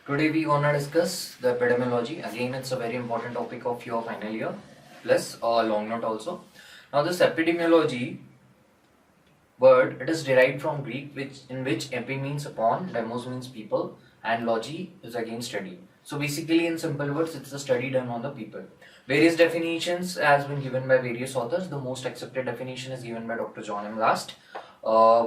Today we gonna discuss the epidemiology. Again, it's a very important topic of your final year, plus a long note also. Now, this epidemiology word, it is derived from Greek, which epi means upon, demos means people, and logy is again study. So basically, in simple words, it's a study done on the people. Various definitions has been given by various authors. The most accepted definition is given by Dr. John M. Last,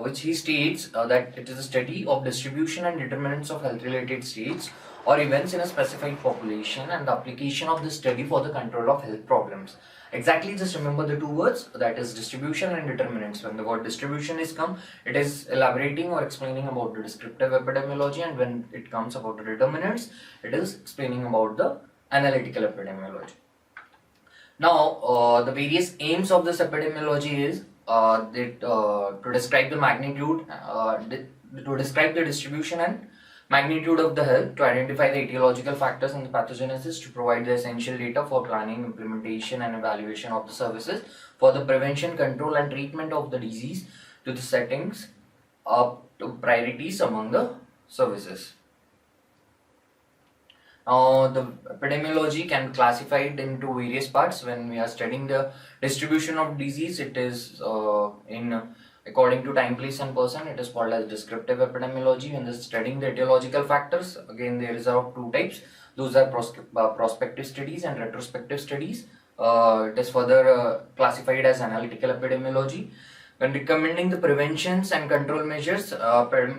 which he states that it is a study of distribution and determinants of health-related states or events in a specified population and the application of this study for the control of health problems. Exactly, just remember the two words, that is distribution and determinants. When the word distribution is come, it is elaborating or explaining about the descriptive epidemiology, and when it comes about the determinants, it is explaining about the analytical epidemiology. Now, the various aims of this epidemiology is to describe the magnitude, to describe the distribution and magnitude of the health, to identify the etiological factors and the pathogenesis, to provide the essential data for planning, implementation and evaluation of the services, for the prevention, control and treatment of the disease, to the settings of priorities among the services. The epidemiology can be classified into various parts. When we are studying the distribution of disease, it is according to time, place and person, it is called as descriptive epidemiology. When studying the etiological factors, again there is two types. Those are prospective studies and retrospective studies. It is further classified as analytical epidemiology. When recommending the preventions and control measures and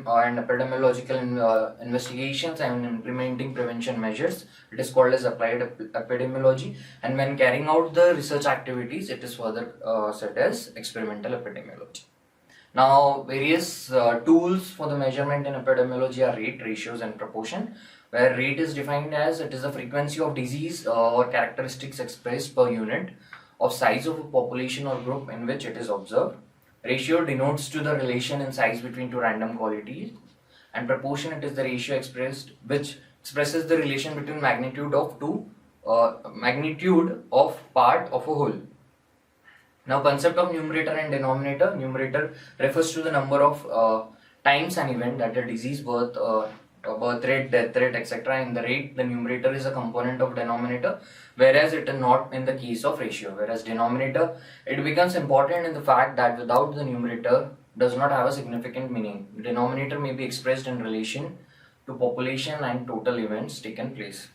epidemiological investigations and implementing prevention measures, it is called as applied epidemiology. And when carrying out the research activities, it is further said as experimental epidemiology. Now, various tools for the measurement in epidemiology are rate, ratios and proportion, where rate is defined as it is the frequency of disease or characteristics expressed per unit of size of a population or group in which it is observed. Ratio denotes to the relation in size between two random quantities, and proportion, it is the ratio which expresses the relation between magnitude of part of a whole. Now, concept of numerator and denominator. Numerator refers to the number of times an event, that the disease, birth rate, death rate, etc. In the rate, the numerator is a component of denominator, whereas it is not in the case of ratio. Whereas denominator, it becomes important in the fact that without the numerator does not have a significant meaning. Denominator may be expressed in relation to population and total events taken place.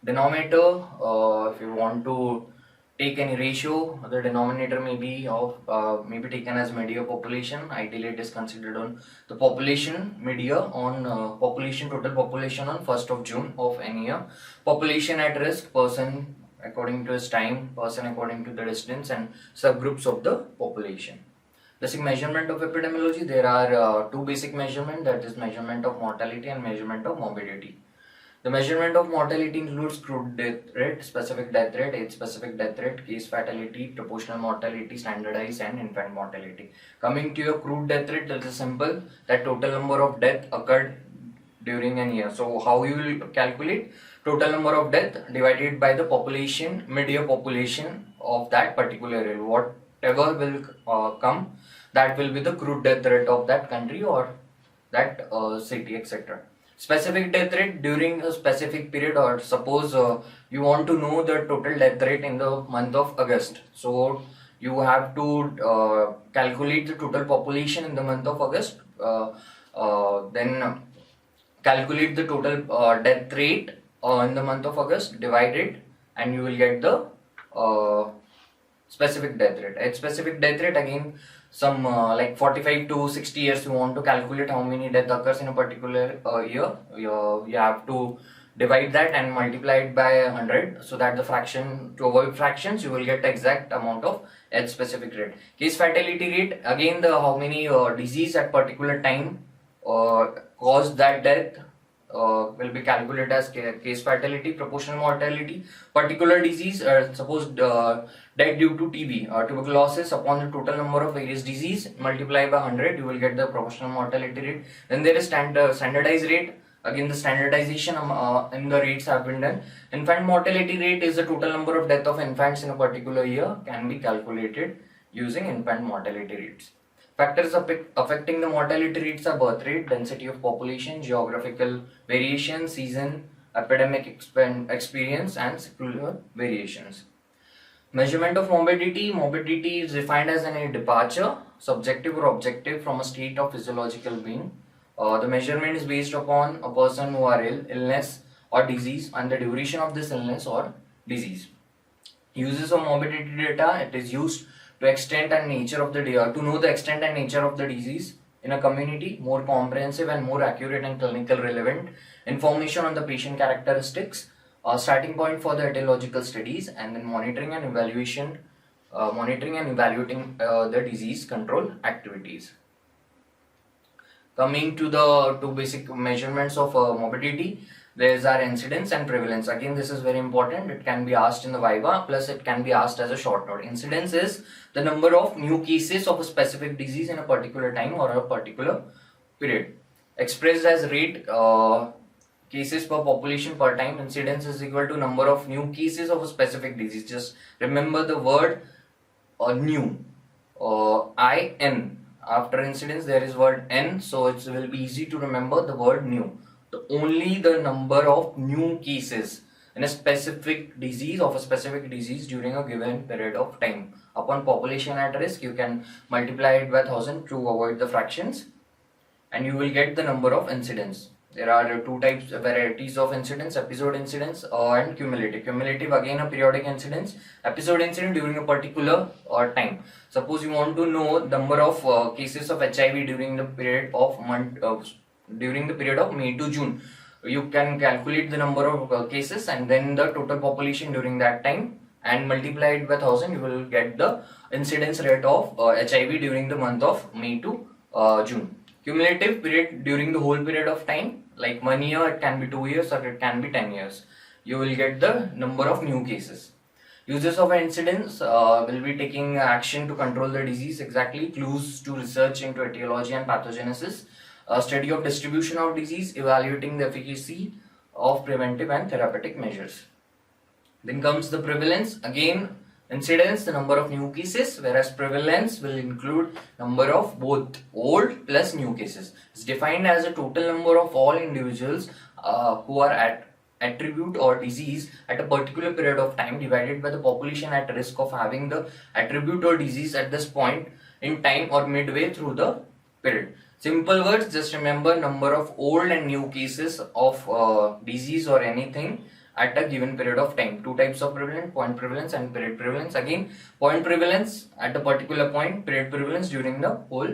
Denominator, if you want to take any ratio, the denominator may be taken as media population. Ideally, it is considered on the population media on total population on 1st of June of any year. Population at risk, person according to his time, person according to the distance, and subgroups of the population. Basic measurement of epidemiology, there are two basic measurements, that is measurement of mortality and measurement of morbidity. The measurement of mortality includes crude death rate, specific death rate, age-specific death rate, case fatality, proportional mortality, standardized, and infant mortality. Coming to your crude death rate, it is simple, that total number of death occurred during a year. So how you will calculate? Total number of death divided by the population, media population of that particular year. Whatever will come, that will be the crude death rate of that country or that city, etc. Specific death rate during a specific period, or suppose you want to know the total death rate in the month of August. So you have to calculate the total population in the month of August, then calculate the total death rate in the month of August, divide it, and you will get the specific death rate. At specific death rate, again, some like 45 to 60 years, you want to calculate how many death occurs in a particular year. You have to divide that and multiply it by 100, so that the fraction, to avoid fractions, you will get exact amount of age specific rate. Case fatality rate, again, the how many disease at particular time caused that death will be calculated as case fatality. Proportional mortality, particular disease, suppose death due to TB or tuberculosis, upon the total number of various disease multiply by 100, you will get the proportional mortality rate. Then there is standardized rate. Again, the standardization in the rates have been done. Infant mortality rate is the total number of death of infants in a particular year, can be calculated using infant mortality rates. Factors affecting the mortality rates are birth rate, density of population, geographical variation, season, epidemic experience, and secular variations. Measurement of morbidity. Morbidity is defined as any departure, subjective or objective, from a state of physiological being. The measurement is based upon a person who are ill, illness or disease, and the duration of this illness or disease. Uses of morbidity data. It is used to extent and nature of the to know the extent and nature of the disease in a community, more comprehensive and more accurate and clinical relevant information on the patient characteristics, starting point for the etiological studies, and then monitoring and evaluating the disease control activities. Coming to the two basic measurements of morbidity, there's our incidence and prevalence. Again, this is very important. It can be asked in the Viva, plus it can be asked as a short note. Incidence is the number of new cases of a specific disease in a particular time or a particular period. Expressed as rate, cases per population per time. Incidence is equal to number of new cases of a specific disease. Just remember the word new, IN. After incidence there is word N, so it will be easy to remember the word new. Only the number of new cases in a specific disease during a given period of time. Upon population at risk, you can multiply it by 1000 to avoid the fractions, and you will get the number of incidents. There are two varieties of incidents: episode incidents and cumulative. Cumulative, again, a periodic incidence. Episode incident during a particular time. Suppose you want to know number of cases of HIV during the period of May to June. You can calculate the number of cases and then the total population during that time and multiply it by 1000. You will get the incidence rate of HIV during the month of May to June. Cumulative period during the whole period of time, like 1 year, it can be 2 years, or it can be 10 years. You will get the number of new cases. Uses of incidence will be taking action to control the disease. Exactly. Clues to research into etiology and pathogenesis. Study of distribution of disease, evaluating the efficacy of preventive and therapeutic measures. Then comes the prevalence. Again, incidence, the number of new cases, whereas prevalence will include number of both old plus new cases. It's defined as a total number of all individuals who are at attribute or disease at a particular period of time divided by the population at risk of having the attribute or disease at this point in time or midway through the period. Simple words, just remember number of old and new cases of disease or anything at a given period of time. Two types of prevalence: point prevalence and period prevalence. Again, point prevalence at a particular point, period prevalence during the whole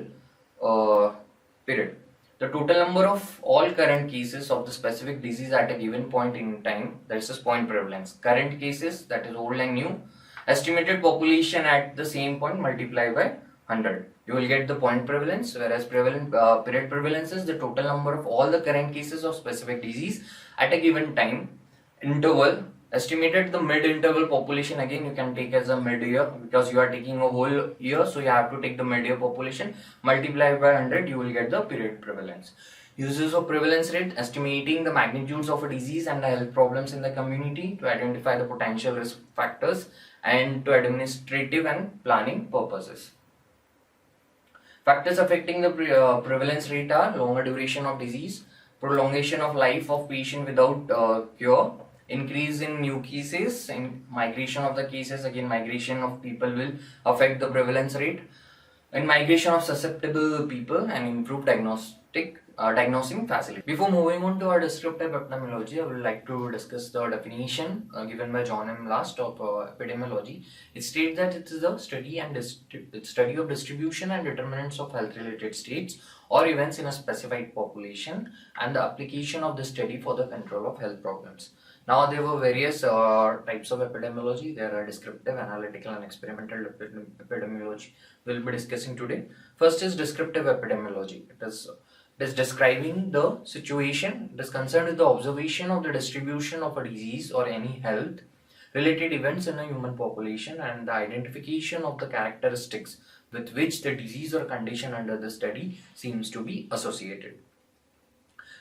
period. The total number of all current cases of the specific disease at a given point in time, that is point prevalence. Current cases, that is old and new. Estimated population at the same point multiplied by 100. You will get the point prevalence, whereas period prevalence is the total number of all the current cases of specific disease at a given time. Interval, estimated the mid-interval population. Again, you can take as a mid-year because you are taking a whole year, so you have to take the mid-year population, multiply by 100, you will get the period prevalence. Uses of prevalence rate, estimating the magnitudes of a disease and the health problems in the community to identify the potential risk factors and to administrative and planning purposes. Factors affecting the prevalence rate are longer duration of disease, prolongation of life of patient without cure, increase in new cases, and migration of the cases. Again, migration of people will affect the prevalence rate, and migration of susceptible people, and improved diagnosing facility. Before moving on to our descriptive epidemiology, I would like to discuss the definition given by John M. Last of epidemiology. It states that it is a study of distribution and determinants of health-related states or events in a specified population and the application of the study for the control of health problems. Now, there were various types of epidemiology. There are descriptive, analytical, and experimental epidemiology we'll be discussing today. First is descriptive epidemiology. It is describing the situation. It is concerned with the observation of the distribution of a disease or any health related events in a human population and the identification of the characteristics with which the disease or condition under the study seems to be associated.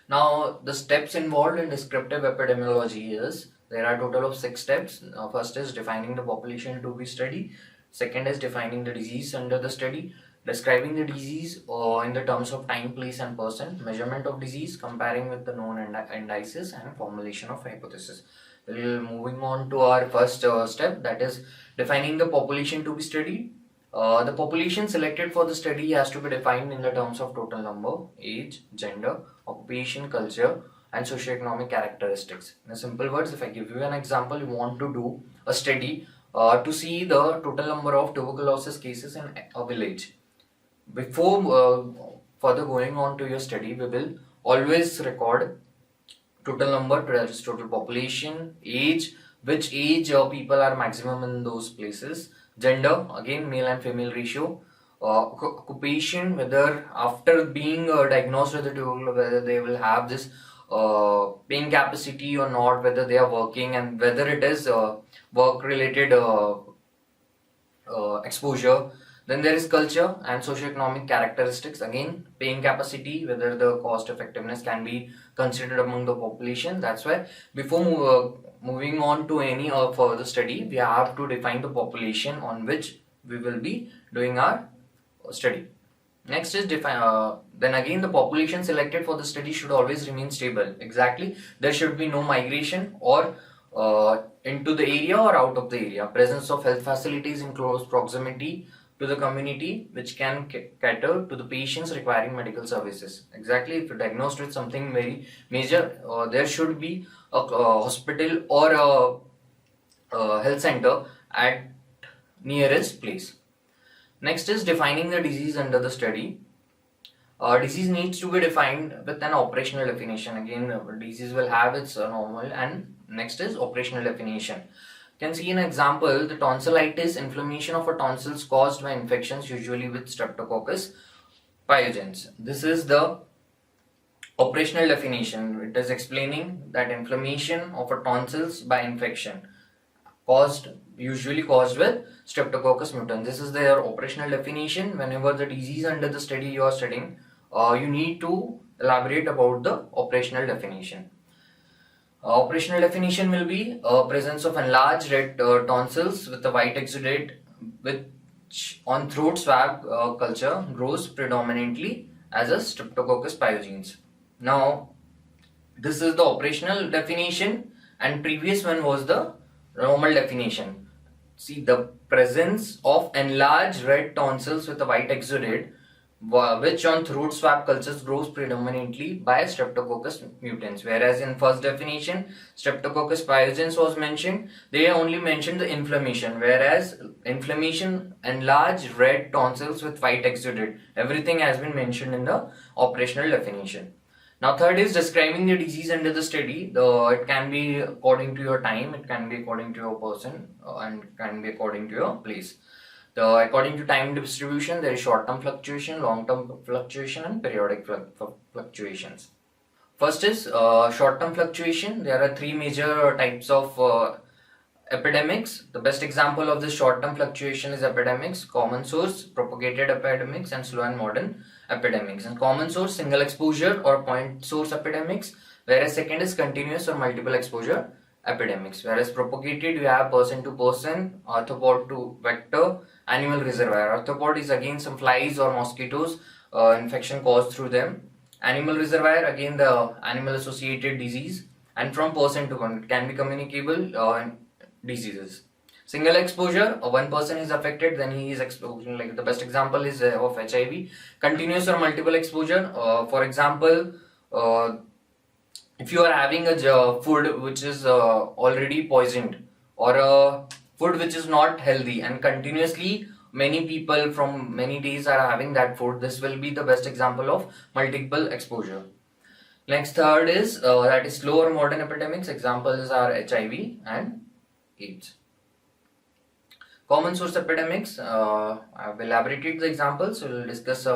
Now, the steps involved in descriptive epidemiology is, there are a total of 6 steps. First is defining the population to be studied. Second is defining the disease under the study. Describing the disease in the terms of time, place and person, measurement of disease, comparing with the known indices and formulation of hypothesis. Moving on to our first step, that is defining the population to be studied. The population selected for the study has to be defined in the terms of total number, age, gender, occupation, culture and socioeconomic characteristics. In simple words, if I give you an example, you want to do a study to see the total number of tuberculosis cases in a village. Before further going on to your study, we will always record total number, that is total population, age, which age people are maximum in those places, gender, again male and female ratio, occupation, whether after being diagnosed with the tuberculosis, whether they will have this paying capacity or not, whether they are working, and whether it is work related exposure. Then there is culture and socioeconomic characteristics, again paying capacity, whether the cost effectiveness can be considered among the population. That's why before moving on to any further study, we have to define the population on which we will be doing our study. Next is then again the population selected for the study should always remain stable. Exactly, there should be no migration or into the area or out of the area. Presence of health facilities in close proximity to the community which can cater to the patients requiring medical services. Exactly, if you're diagnosed with something very major, there should be a hospital or a health center at nearest place. Next is defining the disease under the study. Disease needs to be defined with an operational definition. Again, disease will have its normal, and next is operational definition. You can see an example, the tonsillitis, inflammation of a tonsils caused by infections, usually with Streptococcus pyogenes. This is the operational definition. It is explaining that inflammation of a tonsils by infection usually caused with Streptococcus mutans. This is their operational definition. Whenever the disease under the study you are studying, you need to elaborate about the operational definition. Operational definition will be presence of enlarged red tonsils with a white exudate, which on throat swab culture grows predominantly as a Streptococcus pyogenes. Now, this is the operational definition, and previous one was the normal definition. See, the presence of enlarged red tonsils with a white exudate, which on throat swab cultures grows predominantly by Streptococcus mutans. Whereas in first definition, Streptococcus pyogenes was mentioned, they only mentioned the inflammation. Whereas inflammation, enlarged red tonsils with white exudate, everything has been mentioned in the operational definition. Now third is describing the disease under the study. It can be according to your time, it can be according to your person, and it can be according to your place. According to time distribution, there is short-term fluctuation, long-term fluctuation and periodic fluctuations. First is short-term fluctuation. There are three major types of epidemics. The best example of this short-term fluctuation is epidemics, common source, propagated epidemics and slow and modern epidemics. And common source, single exposure or point source epidemics, whereas second is continuous or multiple exposure epidemics. Whereas propagated, you have person to person, arthropod to vector, animal reservoir. Arthropod is again some flies or mosquitoes, infection caused through them. Animal reservoir, again the animal associated disease, and from person to one, it can be communicable diseases. Single exposure, one person is affected, then he is exposed. Like the best example is of HIV. Continuous or multiple exposure, for example, if you are having a food which is already poisoned, or a food which is not healthy, and continuously many people from many days are having that food, this will be the best example of multiple exposure. Next, third is that is slow or modern epidemics. Examples are HIV and AIDS. Common source epidemics, I've elaborated the examples, so we'll discuss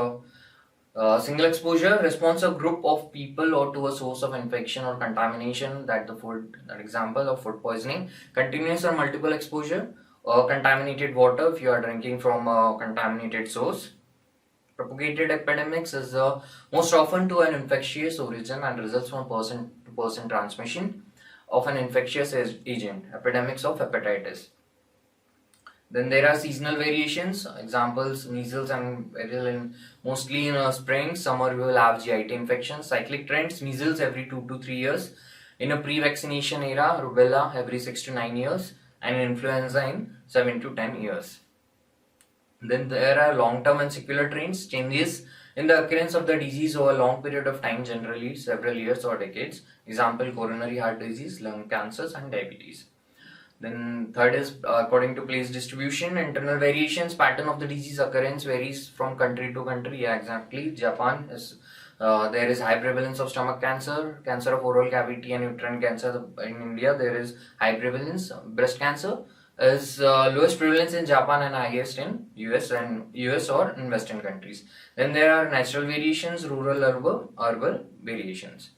single exposure, response of group of people or to a source of infection or contamination, that the food, that example of food poisoning. Continuous or multiple exposure, contaminated water if you are drinking from a contaminated source. Propagated epidemics is most often to an infectious origin and results from person to person transmission of an infectious agent. Epidemics of hepatitis. Then there are seasonal variations. Examples: measles and varicella mostly in spring. Summer we will have GIT infections. Cyclic trends: measles every 2 to 3 years. In a pre-vaccination era, rubella every 6 to 9 years, and influenza in 7 to 10 years. Then there are long-term and secular trends, changes in the occurrence of the disease over a long period of time, generally several years or decades. Example: coronary heart disease, lung cancers, and diabetes. Then third is according to place distribution, internal variations. Pattern of the disease occurrence varies from country to country. Yeah, exactly. Japan is there is high prevalence of stomach cancer, cancer of oral cavity, and uterine cancer. In India, there is high prevalence. Breast cancer is lowest prevalence in Japan and highest in US or in Western countries. Then there are natural variations, rural, urban variations.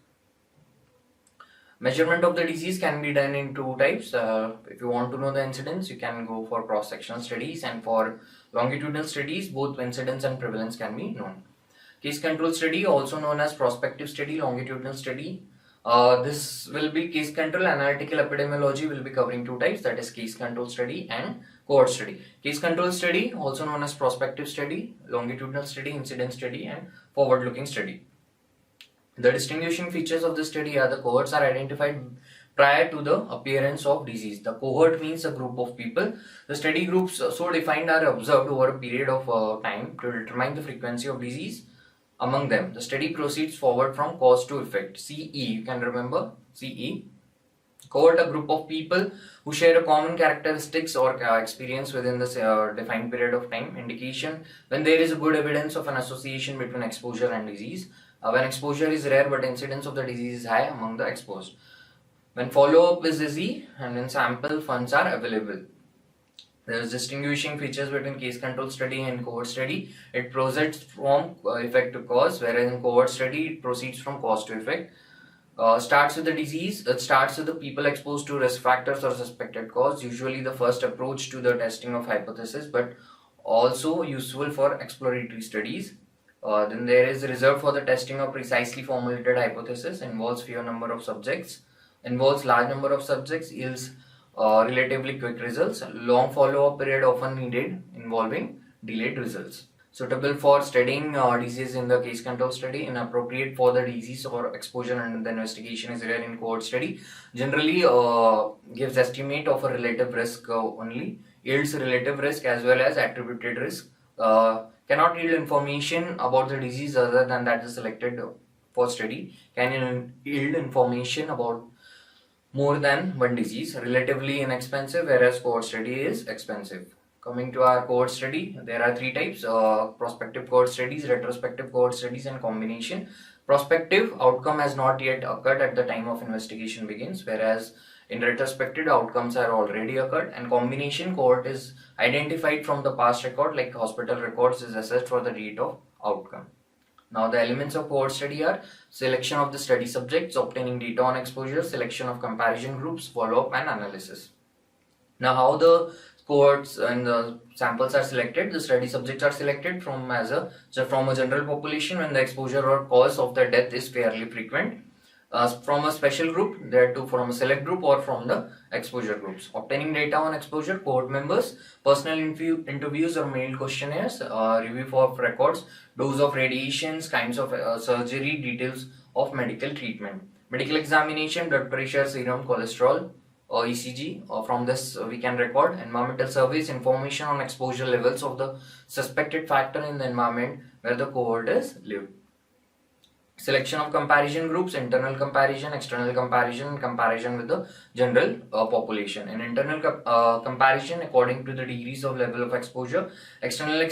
Measurement of the disease can be done in two types. If you want to know the incidence, you can go for cross-sectional studies, and for longitudinal studies, both incidence and prevalence can be known. Case control study, also known as prospective study, longitudinal study. This will be case control. Analytical epidemiology will be covering two types, that is case control study and cohort study. Case control study, also known as prospective study, longitudinal study, incidence study, and forward-looking study. The distinguishing features of this study are: the cohorts are identified prior to the appearance of disease. The cohort means a group of people. The study groups so defined are observed over a period of time to determine the frequency of disease among them. The study proceeds forward from cause to effect. CE, you can remember CE. Cohort, a group of people who share a common characteristics or experience within this defined period of time. Indication, when there is a good evidence of an association between exposure and disease. When exposure is rare but incidence of the disease is high among the exposed. When follow-up is easy and when sample funds are available. There is distinguishing features between case control study and cohort study. It proceeds from effect to cause, whereas in cohort study it proceeds from cause to effect. Starts with the disease. It starts with the people exposed to risk factors or suspected cause. Usually the first approach to the testing of hypothesis, but also useful for exploratory studies. Then there is reserved for the testing of precisely formulated hypothesis. Involves fewer number of subjects, involves large number of subjects, yields relatively quick results. Long follow-up period often needed, involving delayed results. Suitable for studying disease in the case control study. Inappropriate for the disease or exposure and the investigation is rare in cohort study. Generally gives estimate of a relative risk only. Yields relative risk as well as attributed risk. Cannot yield information about the disease other than that is selected for study. Can yield information about more than one disease. Relatively inexpensive, whereas cohort study is expensive. Coming to our cohort study, there are three types: prospective cohort studies, retrospective cohort studies, and combination. Prospective, outcome has not yet occurred at the time of investigation begins, whereas in retrospective, outcomes are already occurred. And combination, cohort is identified from the past record, like hospital records is assessed for the date of outcome. Now the elements of cohort study are: selection of the study subjects, obtaining data on exposure, selection of comparison groups, follow-up, and analysis. Now how the cohorts and the samples are selected. The study subjects are selected from a general population when the exposure or cause of the death is fairly frequent. From a special group, there too from a select group or from the exposure groups. Obtaining data on exposure, cohort members, personal interviews or mailed questionnaires, review of records, dose of radiations, kinds of surgery, details of medical treatment. Medical examination, blood pressure, serum, cholesterol, or ECG. From this we can record. Environmental surveys, information on exposure levels of the suspected factor in the environment where the cohort is lived. Selection of comparison groups, internal comparison, external comparison, comparison with the general population. In internal comparison, according to the degrees of level of exposure. External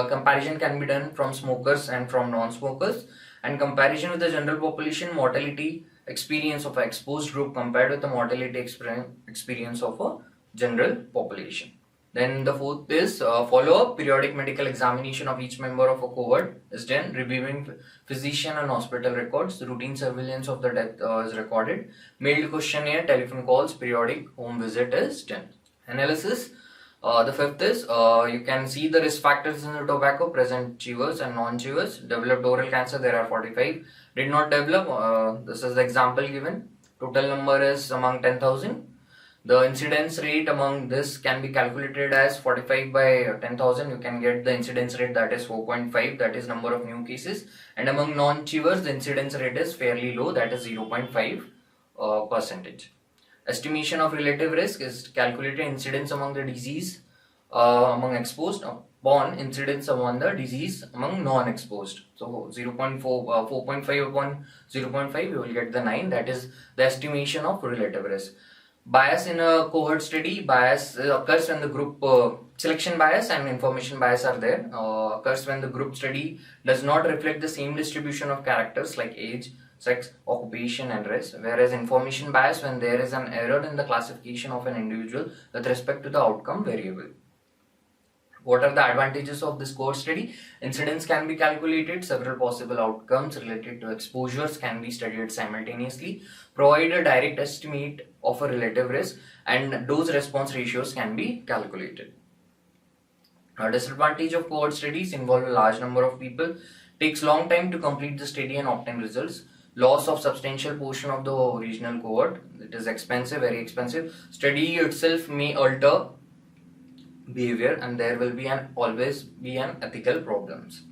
comparison can be done from smokers and from non-smokers. And comparison with the general population, mortality experience of an exposed group compared with the mortality experience of a general population. Then the fourth is follow-up. Periodic medical examination of each member of a cohort is done. Reviewing physician and hospital records. Routine surveillance of the death is recorded. Mailed questionnaire, telephone calls, periodic home visit is done. Analysis. The fifth is you can see the risk factors in the tobacco: present chewers and non-chewers. Developed oral cancer, there are 45. Did not develop, this is the example given. Total number is among 10,000. The incidence rate among this can be calculated as 45 by 10,000. You can get the incidence rate, that is 4.5, that is number of new cases. And among non-achievers, the incidence rate is fairly low, that is 0.5 percentage. Estimation of relative risk is calculated incidence among the disease among exposed upon incidence among the disease among non-exposed. So 4.5 upon 0.5, you will get the 9, that is the estimation of relative risk. Bias in a cohort study, bias occurs when the group selection bias and information bias are there, occurs when the group study does not reflect the same distribution of characters like age, sex, occupation and race, whereas information bias when there is an error in the classification of an individual with respect to the outcome variable. What are the advantages of this cohort study? Incidence can be calculated, several possible outcomes related to exposures can be studied simultaneously, provide a direct estimate of a relative risk, and dose response ratios can be calculated. A disadvantage of cohort studies involve a large number of people, takes long time to complete the study and obtain results, loss of substantial portion of the original cohort, it is expensive, very expensive, study itself may alter behavior, and there will be always be an ethical problems.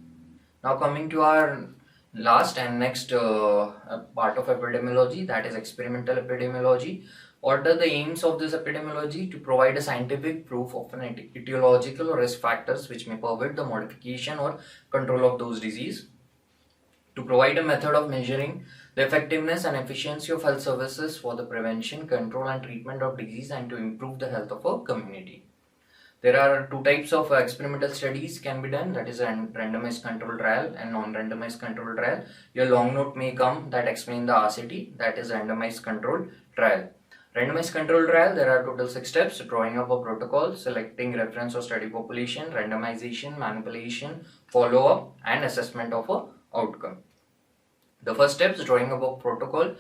Now coming to our last and next part of epidemiology, that is experimental epidemiology. What are the aims of this epidemiology? To provide a scientific proof of an etiological or risk factors which may pervade the modification or control of those disease. To provide a method of measuring the effectiveness and efficiency of health services for the prevention, control and treatment of disease, and to improve the health of a community. There are two types of experimental studies can be done, that is a randomized control trial and non-randomized control trial. Your long note may come that explain the RCT, that is randomized control trial. Randomized control trial, there are total 6 steps: drawing up a protocol, selecting reference or study population, randomization, manipulation, follow-up and assessment of a outcome. The first step is drawing up a protocol.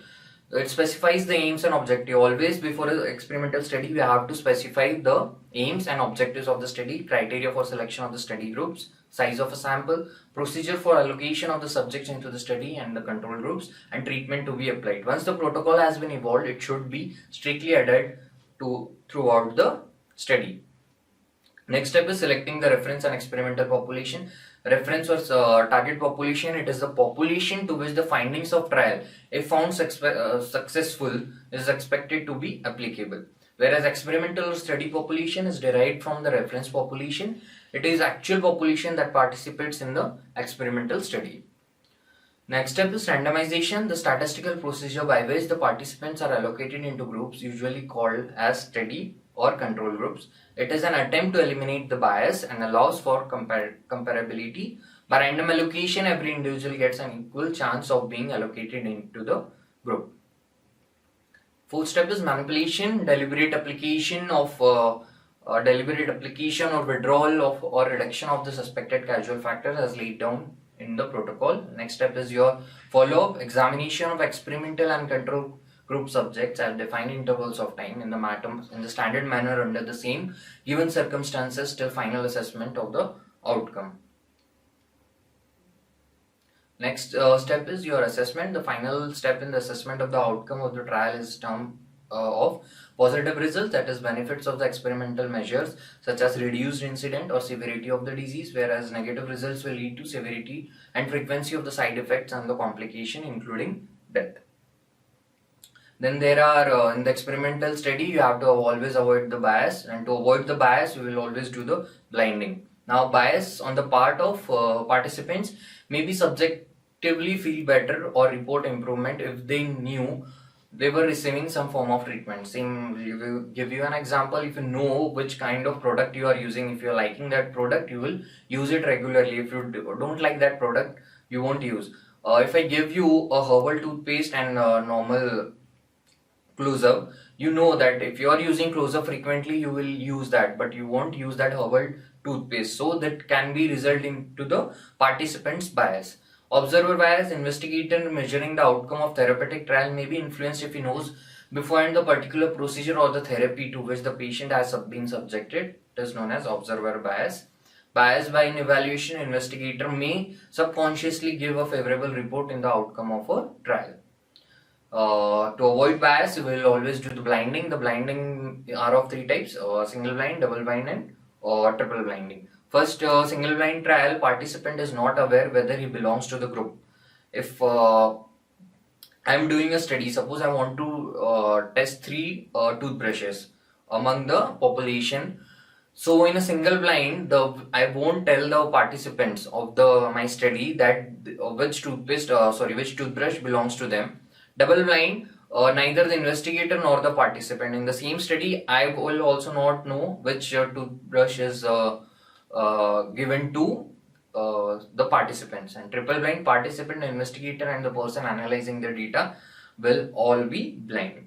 It specifies the aims and objective. Always before an experimental study, we have to specify the aims and objectives of the study, criteria for selection of the study groups, size of a sample, procedure for allocation of the subjects into the study and the control groups, and treatment to be applied. Once the protocol has been evolved, it should be strictly adhered to throughout the study. Next step is selecting the reference and experimental population. Reference or target population, it is the population to which the findings of trial, if found successful, is expected to be applicable. Whereas experimental or study population is derived from the reference population. It is actual population that participates in the experimental study. Next step is randomization, the statistical procedure by which the participants are allocated into groups usually called as study or control groups. It is an attempt to eliminate the bias and allows for comparability. By random allocation, every individual gets an equal chance of being allocated into the group. Fourth step is manipulation, deliberate application or withdrawal of or reduction of the suspected causal factors as laid down in the protocol. Next step is your follow-up, examination of experimental and control group subjects at defined intervals of time in the standard manner under the same given circumstances till final assessment of the outcome. Next step is your assessment. The final step in the assessment of the outcome of the trial is term of positive results, that is benefits of the experimental measures such as reduced incidence or severity of the disease, whereas negative results will lead to severity and frequency of the side effects and the complication including death. Then there are in the experimental study you have to always avoid the bias, and to avoid the bias you will always do the blinding. Now bias on the part of participants may be subjectively feel better or report improvement if they knew they were receiving some form of treatment. Give you an example. If you know which kind of product you are using, if you are liking that product, you will use it regularly. If you don't like that product, you won't use. If I give you a herbal toothpaste and normal close-up, you know that if you are using close-up frequently, you will use that, but you won't use that herbal toothpaste. So that can be result into the participant's bias. Observer bias, investigator measuring the outcome of therapeutic trial may be influenced if he knows beforehand the particular procedure or the therapy to which the patient has been subjected. It is known as observer bias. Bias by an evaluation, investigator may subconsciously give a favorable report in the outcome of a trial. To avoid bias, we will always do the blinding. The blinding are of three types: single blind, double blind, and triple blinding. First, single blind trial, participant is not aware whether he belongs to the group. If I'm doing a study, suppose I want to test three toothbrushes among the population. So in a single blind, I won't tell the participants of my study that which toothbrush belongs to them. Double blind, neither the investigator nor the participant in the same study, I will also not know which toothbrush is given to the participants. And triple blind, participant, investigator, and the person analyzing the data will all be blind.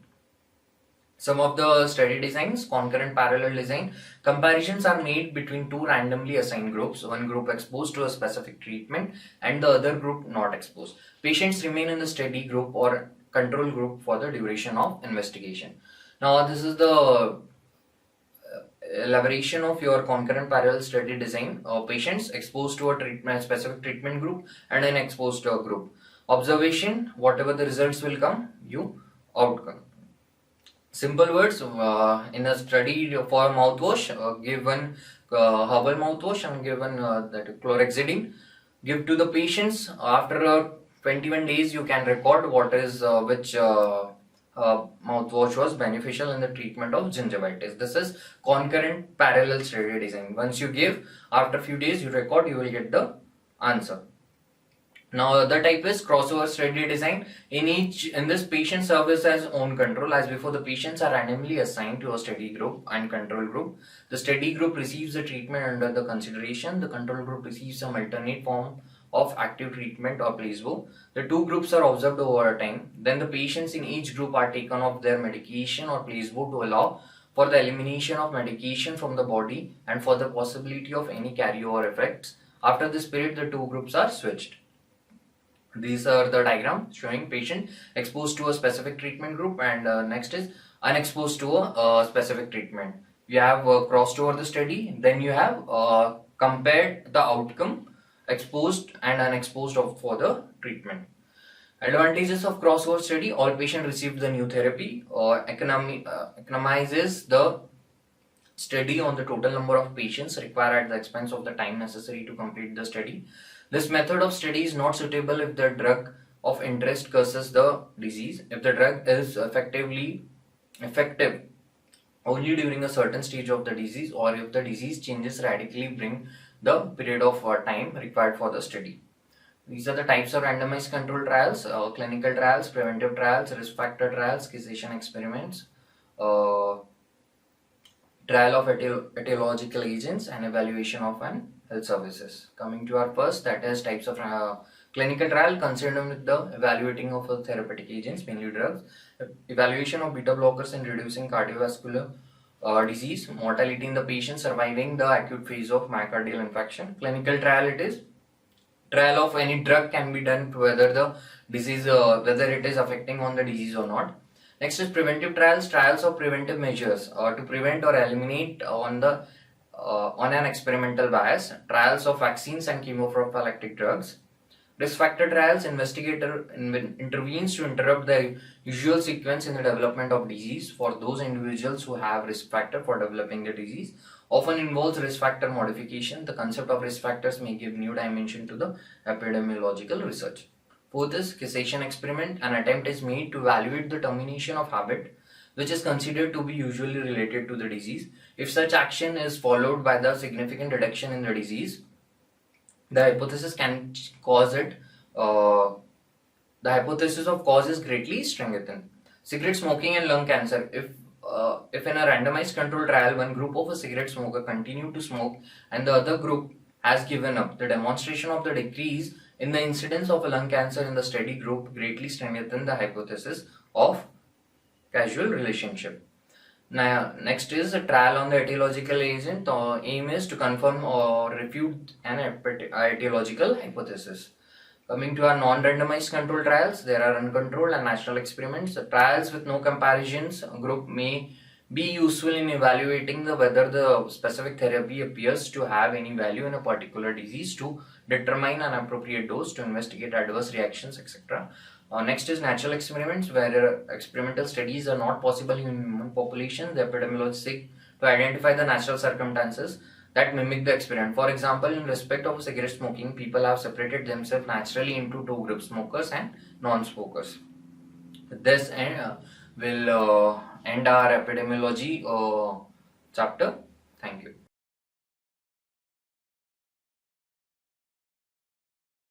Some of the study designs: concurrent parallel design. Comparisons are made between two randomly assigned groups, one group exposed to a specific treatment and the other group not exposed. Patients remain in the study group or control group for the duration of investigation. Now, this is the elaboration of your concurrent parallel study design. Patients exposed to a specific treatment group and an exposed to a group. Observation: whatever the results will come, you outcome. Simple words: in a study for mouthwash, give one herbal mouthwash and given that chlorhexidine. Give to the patients. After 21 days, you can record what is which mouthwash was beneficial in the treatment of gingivitis. This is concurrent parallel study design. Once you give, after few days you record, you will get the answer. Now, other type is crossover study design. In this, patient serves as own control. As before, the patients are randomly assigned to a study group and control group. The study group receives the treatment under the consideration. The control group receives some alternate form of active treatment or placebo. The two groups are observed over time. Then the patients in each group are taken off their medication or placebo to allow for the elimination of medication from the body and for the possibility of any carryover effects. After this period, the two groups are switched. These are the diagram showing patient exposed to a specific treatment group and next is unexposed to a specific treatment. You have crossed over the study, then you have compared the outcome exposed and unexposed for the treatment. Advantages of crossover study: all patients received the new therapy, economizes the study on the total number of patients required at the expense of the time necessary to complete the study. This method of study is not suitable if the drug of interest causes the disease, if the drug is effective only during a certain stage of the disease, or if the disease changes radically bring the period of time required for the study. These are the types of randomized control trials: clinical trials, preventive trials, risk factor trials, causation experiments, trial of etiological agents, and evaluation of an health services. Coming to our first, that is types of clinical trial, concerned with the evaluating of therapeutic agents, mainly drugs, evaluation of beta blockers in reducing cardiovascular disease, mortality in the patient surviving the acute phase of myocardial infarction. Clinical trial, it is trial of any drug can be done to whether the disease, whether it is affecting on the disease or not. Next is preventive trials, trials of preventive measures to prevent or eliminate on an experimental bias, trials of vaccines and chemoprophylactic drugs. Risk factor trials, investigator intervenes to interrupt the usual sequence in the development of disease for those individuals who have risk factor for developing the disease. Often involves risk factor modification. The concept of risk factors may give new dimension to the epidemiological research. Fourth is causation experiment. An attempt is made to evaluate the termination of habit which is considered to be usually related to the disease. If such action is followed by the significant reduction in the disease, the hypothesis can cause it. The hypothesis of cause is greatly strengthened. Cigarette smoking and lung cancer. If in a randomized control trial, one group of a cigarette smoker continued to smoke and the other group has given up, the demonstration of the decrease in the incidence of a lung cancer in the study group greatly strengthened the hypothesis of causal relationship. Now, next is a trial on the etiological agent. The aim is to confirm or refute an etiological hypothesis. Coming to our non-randomized control trials, there are uncontrolled and natural experiments. The trials with no comparisons group may be useful in evaluating whether the specific therapy appears to have any value in a particular disease, to determine an appropriate dose, to investigate adverse reactions, etc. Next is natural experiments, where experimental studies are not possible in human population. The epidemiologists seek to identify the natural circumstances that mimic the experiment. For example, in respect of cigarette smoking, people have separated themselves naturally into two groups, smokers and non-smokers. With this we'll end our epidemiology chapter. Thank you.